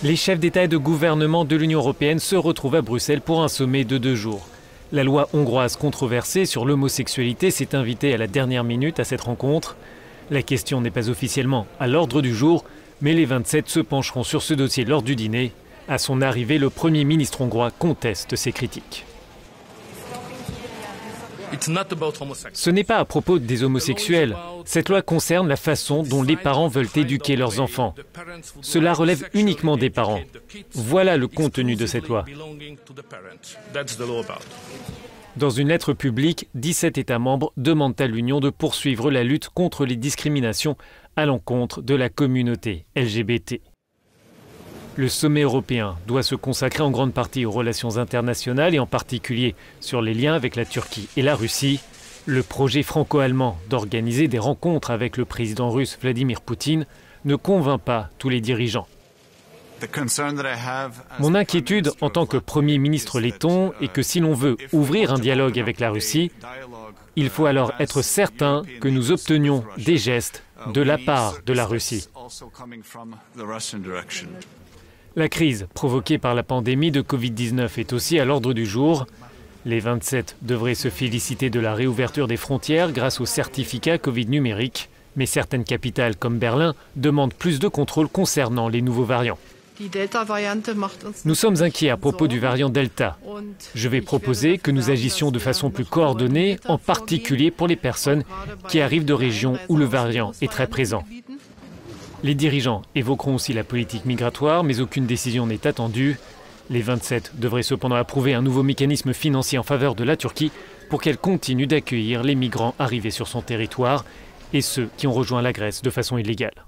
Les chefs d'État et de gouvernement de l'Union européenne se retrouvent à Bruxelles pour un sommet de 2 jours. La loi hongroise controversée sur l'homosexualité s'est invitée à la dernière minute à cette rencontre. La question n'est pas officiellement à l'ordre du jour, mais les 27 se pencheront sur ce dossier lors du dîner. À son arrivée, le Premier ministre hongrois conteste ces critiques. Ce n'est pas à propos des homosexuels. Cette loi concerne la façon dont les parents veulent éduquer leurs enfants. Cela relève uniquement des parents. Voilà le contenu de cette loi. Dans une lettre publique, 17 États membres demandent à l'Union de poursuivre la lutte contre les discriminations à l'encontre de la communauté LGBT. Le sommet européen doit se consacrer en grande partie aux relations internationales et en particulier sur les liens avec la Turquie et la Russie. Le projet franco-allemand d'organiser des rencontres avec le président russe Vladimir Poutine ne convainc pas tous les dirigeants. Mon inquiétude en tant que Premier ministre letton est que si l'on veut ouvrir un dialogue avec la Russie, il faut alors être certain que nous obtenions des gestes de la part de la Russie. La crise provoquée par la pandémie de Covid-19 est aussi à l'ordre du jour. Les 27 devraient se féliciter de la réouverture des frontières grâce au certificat Covid numérique. Mais certaines capitales comme Berlin demandent plus de contrôle concernant les nouveaux variants. Nous sommes inquiets à propos du variant Delta. Je vais proposer que nous agissions de façon plus coordonnée, en particulier pour les personnes qui arrivent de régions où le variant est très présent. Les dirigeants évoqueront aussi la politique migratoire, mais aucune décision n'est attendue. Les 27 devraient cependant approuver un nouveau mécanisme financier en faveur de la Turquie pour qu'elle continue d'accueillir les migrants arrivés sur son territoire et ceux qui ont rejoint la Grèce de façon illégale.